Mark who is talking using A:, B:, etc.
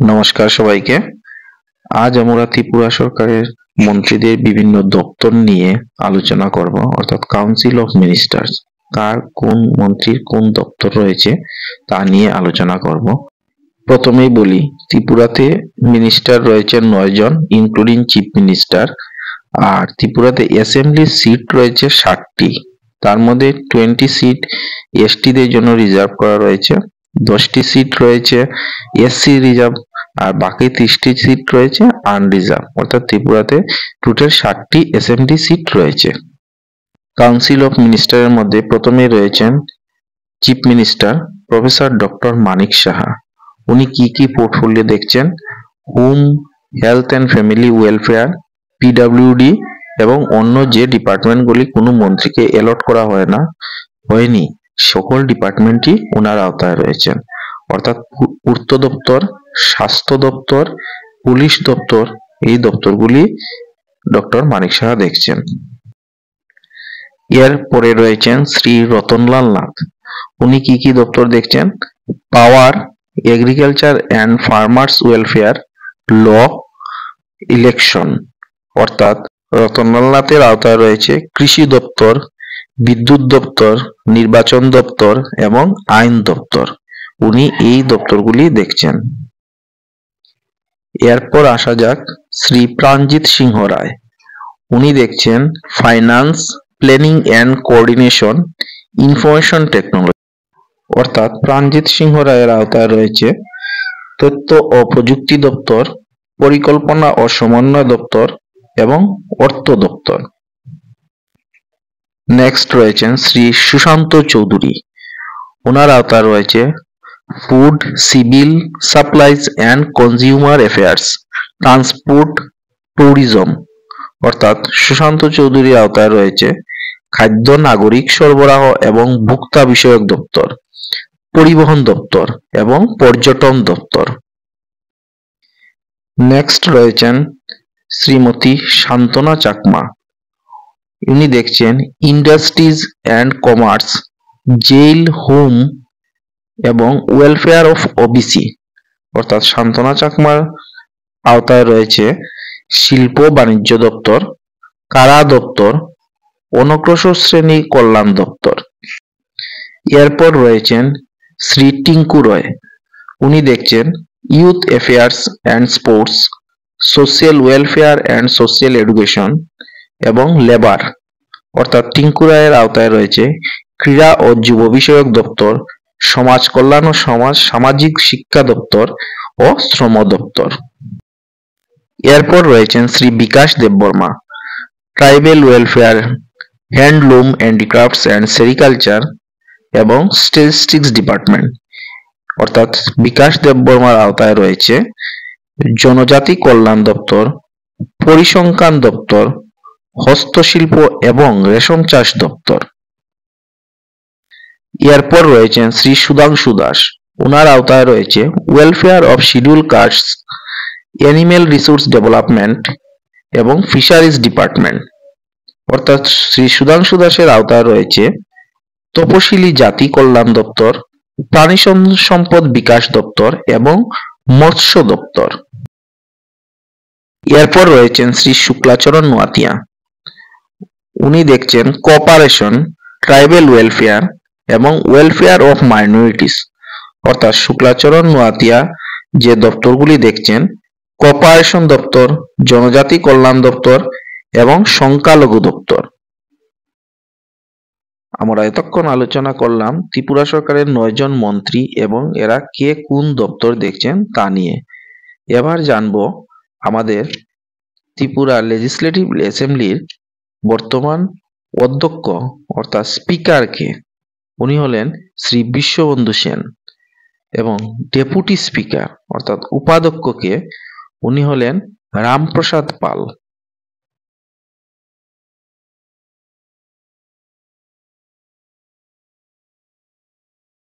A: নমস্কার সবাইকে। আজ আমরা ত্রিপুরা সরকারের মন্ত্রীদের বিভিন্ন দপ্তর নিয়ে আলোচনা করব, অর্থাৎ কাউন্সিল অফ মিনিস্টার্স, কার কোন মন্ত্রীর কোন দপ্তর রয়েছে তা নিয়ে আলোচনা করব। প্রথমেই বলি, ত্রিপুরাতে মিনিস্টার রয়েছে 9 জন, ইনক্লুডিং চিফ মিনিস্টার। আর ত্রিপুরাতে অ্যাসেম্বলির সিট রয়েছে 60টি। তার মধ্যে 20 সিট এসটিদের জন্য রিজার্ভ করা রয়েছে, 10টি সিট রয়েছে এসসি রিজার্ভ, আর বাকি 30টি সিট রয়েছে আনরিজার্ভ। অর্থাৎ ত্রিপুরাতে টোটাল 60টি অ্যাসেম্বলি সিট রয়েছে। কাউন্সিল অফ মিনিস্টারের মধ্যে প্রথমেই রয়েছেন chief minister professor doctor Manik Saha. উনি কি কি পোর্টফোলিও দেখছেন? Home, health and family welfare, PWD এবং অন্য যে ডিপার্টমেন্টগুলি কোনো মন্ত্রীকে অ্যালট করা হয়নি, সকল ডিপার্টমেন্টই ওনার আওতায় রয়েছেন। অর্থাৎ পূর্ত দপ্তর, স্বাস্থ্য দপ্তর, পুলিশ দপ্তর, এই দপ্তরগুলি ডক্টর মানিক সাহা দেখছেন। এরপরে রয়েছেন শ্রী রতনলাল নাথ। উনি কি কি দপ্তর দেখছেন? Power, agriculture and farmers welfare, law, election. অর্থাৎ রতনলাল নাথের আওতায় রয়েছে কৃষি দপ্তর, বিদ্যুৎ দপ্তর, নির্বাচন দপ্তর এবং আইন দপ্তর। উনি এই দপ্তরগুলি দেখছেন। এরপর আসা যাক শ্রী প্রাণজিৎ সিংহ রায়। উনি দেখছেন finance, planning and coordination, information technology. অর্থাৎ প্রাণজিৎ সিংহ রায়ের আওতায় রয়েছে তথ্য ও প্রযুক্তি দপ্তর, পরিকল্পনা ও সমন্বয় দপ্তর এবং অর্থ দপ্তর। নেক্সট রয়েছেন শ্রী সুশান্ত চৌধুরী। ওনার আওতায় রয়েছে food, civil supplies and consumer affairs, transport, tourism. অর্থাৎ সুশান্ত চৌধুরীর আওতায় রয়েছে খাদ্য, নাগরিক সরবরাহ এবং ভোক্তা বিষয়ক দপ্তর, পরিবহন দপ্তর এবং পর্যটন দপ্তর। নেক্সট রয়েছেন শ্রীমতী শান্তনা চাকমা। উনি দেখছেন industries and commerce, jail, home এবং ওয়েলফেয়ার অফ ওবিসি। অর্থাৎ শান্তনা চাকমার আওতায় রয়েছে শিল্প বাণিজ্য দপ্তর, কারা দপ্তর, অনগ্রসর শ্রেণী কল্যাণ দপ্তর। এরপর রয়েছেন শ্রী টিঙ্কু রয়। উনি দেখছেন youth affairs and sports, social welfare and social education এবং লেবার। অর্থাৎ টিঙ্কু রায়ের আওতায় রয়েছে ক্রীড়া ও যুব বিষয়ক দপ্তর, সমাজ কল্যাণ ও সামাজিক শিক্ষা দপ্তর ও শ্রম দপ্তর। এরপর রয়েছেন Shri Bikash Debbarma. Tribal welfare, handloom, handicrafts and sericulture এবং স্ট্যাটিস্টিক্স ডিপার্টমেন্ট। অর্থাৎ বিকাশ দেববর্মার আওতায় রয়েছে জনজাতি কল্যাণ দপ্তর, পরিসংখ্যান দপ্তর, হস্তশিল্প এবং রেশম চাষ দপ্তর। এরপর রয়েছেন শ্রী সুধাংশু দাস। ওনার আওতায় রয়েছে welfare of scheduled castes, animal resource development এবং ফিশারিজ ডিপার্টমেন্ট। অর্থাৎ শ্রী সুধাংশু দাসের আওতায় রয়েছে তপশিলি জাতি কল্যাণ দপ্তর, প্রাণী সম্পদ বিকাশ দপ্তর এবং মৎস্য দপ্তর। এরপর রয়েছেন শ্রী শুক্লাচরণ নোয়াতিয়া। উনি দেখছেন কোঅপারেশন, ট্রাইবেল ওয়েলফেয়ার এবং ওয়েলফেয়ার অফ মাইনরিটিস। অর্থাৎ শুক্লাচরণ নোয়াতিয়া যে দপ্তরগুলি দেখছেন কোঅপারেশন দপ্তর, জনজাতি কল্যাণ দপ্তর এবং সংখ্যালঘু দপ্তর। আমরা এতক্ষণ আলোচনা করলাম ত্রিপুরা সরকারের 9 জন মন্ত্রী এবং এরা কে কোন দপ্তর দেখছেন তা নিয়ে। এবার জানবো আমাদের ত্রিপুরা লেজিসলেটিভ অ্যাসেম্বলির বর্তমান অধ্যক্ষ অর্থাৎ স্পিকার কে। উনি হলেন শ্রী বিশ্ববন্ধু সেন। এবং ডেপুটি স্পিকার অর্থাৎ উপাধ্যক্ষ কে, উনি হলেন রামপ্রসাদ পাল।